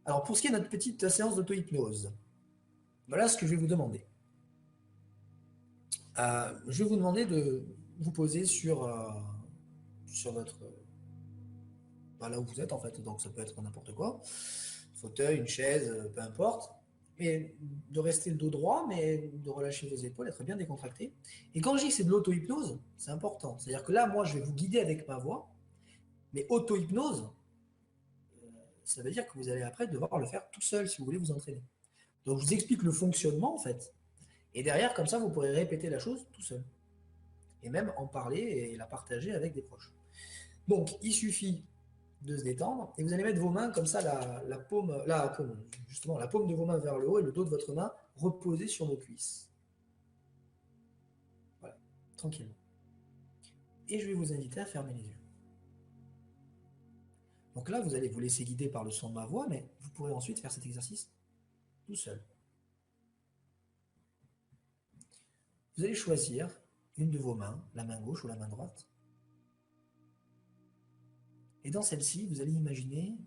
Alors, pour ce qui est de notre petite séance d'auto-hypnose, voilà ce que je vais vous demander. Je vais vous demander de vous poser sur votre, là où vous êtes en fait, donc ça peut être n'importe quoi, fauteuil, une chaise, peu importe, et de rester le dos droit, mais de relâcher vos épaules, être bien décontracté. Et quand je dis que c'est de l'auto-hypnose, c'est important. C'est-à-dire que là, moi, je vais vous guider avec ma voix, mais auto-hypnose, ça veut dire que vous allez après devoir le faire tout seul si vous voulez vous entraîner. Donc je vous explique le fonctionnement en fait, et derrière, comme ça, vous pourrez répéter la chose tout seul, et même en parler et la partager avec des proches. Donc, il suffit de se détendre, et vous allez mettre vos mains comme ça, justement, la paume de vos mains vers le haut et le dos de votre main reposé sur vos cuisses. Voilà, tranquillement. Et je vais vous inviter à fermer les yeux. Donc là, vous allez vous laisser guider par le son de ma voix, mais vous pourrez ensuite faire cet exercice tout seul. Vous allez choisir une de vos mains, la main gauche ou la main droite, et dans celle-ci, vous allez imaginer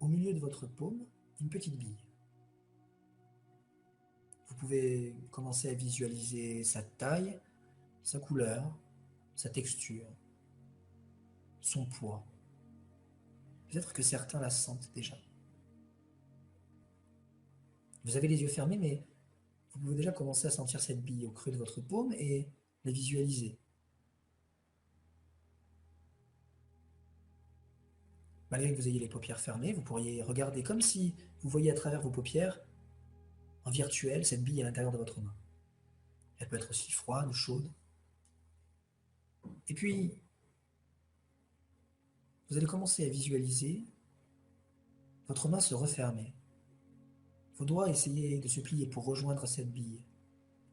au milieu de votre paume une petite bille. Vous pouvez commencer à visualiser sa taille, sa couleur, sa texture, son poids. Peut-être que certains la sentent déjà. Vous avez les yeux fermés, mais vous pouvez déjà commencer à sentir cette bille au creux de votre paume et la visualiser. Malgré que vous ayez les paupières fermées, vous pourriez regarder comme si vous voyiez à travers vos paupières, en virtuel, cette bille à l'intérieur de votre main. Elle peut être aussi froide, chaude. Et puis, vous allez commencer à visualiser votre main se refermer. Vos doigts essayer de se plier pour rejoindre cette bille,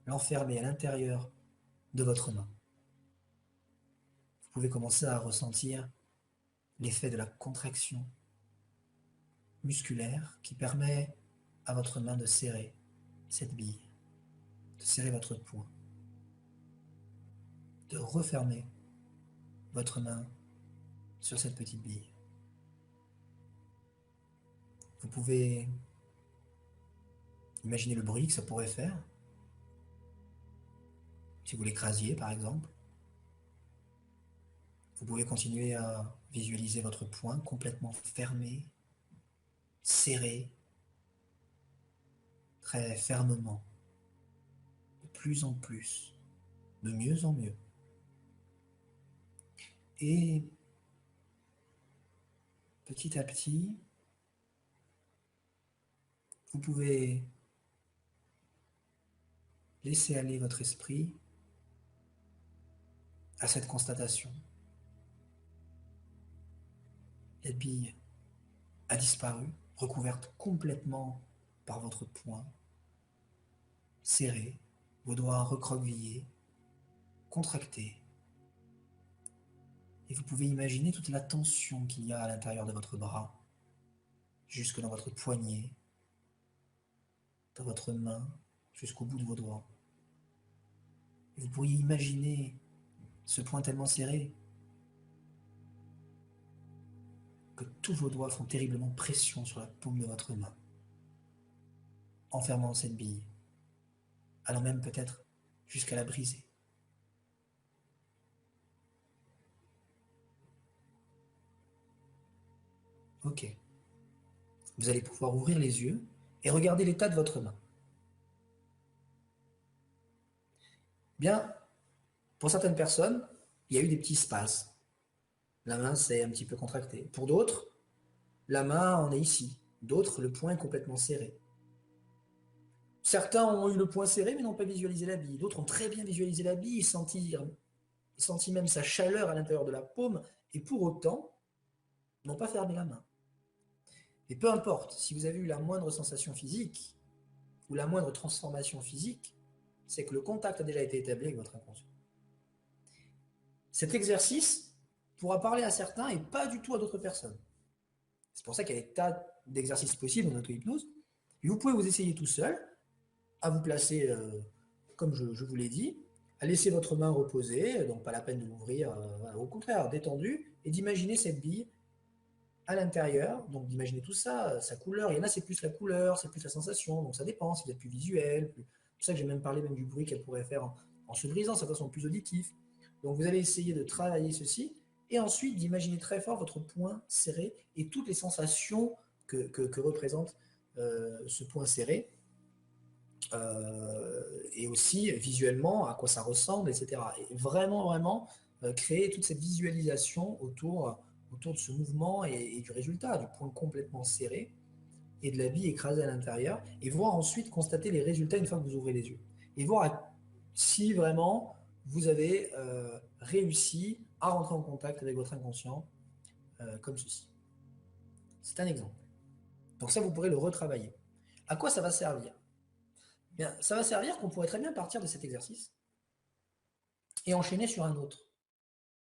l'enfermer à l'intérieur de votre main. Vous pouvez commencer à ressentir l'effet de la contraction musculaire qui permet à votre main de serrer cette bille, de serrer votre poing, de refermer votre main sur cette petite bille. Vous pouvez imaginer le bruit que ça pourrait faire, si vous l'écrasiez par exemple. Vous pouvez continuer à visualiser votre poing complètement fermé, serré, très fermement, de plus en plus, de mieux en mieux. Et petit à petit, vous pouvez laisser aller votre esprit à cette constatation. La bille a disparu, recouverte complètement par votre poing, serré, vos doigts recroquevillés, contractés. Et vous pouvez imaginer toute la tension qu'il y a à l'intérieur de votre bras, jusque dans votre poignet, dans votre main, jusqu'au bout de vos doigts. Et vous pourriez imaginer ce point tellement serré que tous vos doigts font terriblement pression sur la paume de votre main, enfermant cette bille, allant même peut-être jusqu'à la briser. Ok. Vous allez pouvoir ouvrir les yeux et regarder l'état de votre main. Bien, pour certaines personnes, il y a eu des petits spasmes. La main s'est un petit peu contractée. Pour d'autres, la main en est ici. D'autres, le poing est complètement serré. Certains ont eu le poing serré mais n'ont pas visualisé la bille. D'autres ont très bien visualisé la bille, senti même sa chaleur à l'intérieur de la paume et pour autant n'ont pas fermé la main. Et peu importe, si vous avez eu la moindre sensation physique ou la moindre transformation physique, c'est que le contact a déjà été établi avec votre inconscient. Cet exercice pourra parler à certains et pas du tout à d'autres personnes. C'est pour ça qu'il y a des tas d'exercices possibles en auto-hypnose. Et vous pouvez vous essayer tout seul, à vous placer, comme je vous l'ai dit, à laisser votre main reposer, donc pas la peine de l'ouvrir, au contraire, détendue, et d'imaginer cette bille à l'intérieur, donc d'imaginer tout ça, sa couleur. Il y en a, c'est plus la couleur, c'est plus la sensation, donc ça dépend, si vous êtes plus visuel. C'est pour ça que j'ai même parlé même du bruit qu'elle pourrait faire en se brisant, certains sont plus auditifs. Donc vous allez essayer de travailler ceci, et ensuite d'imaginer très fort votre poing serré et toutes les sensations que représente ce point serré, et aussi visuellement à quoi ça ressemble, etc. Et vraiment, vraiment créer toute cette visualisation autour de ce mouvement et du résultat, du point complètement serré et de la bille écrasée à l'intérieur, et voir ensuite constater les résultats une fois que vous ouvrez les yeux. Et voir si vraiment vous avez réussi à rentrer en contact avec votre inconscient comme ceci. C'est un exemple. Donc ça, vous pourrez le retravailler. À quoi ça va servir? Bien, ça va servir qu'on pourrait très bien partir de cet exercice et enchaîner sur un autre.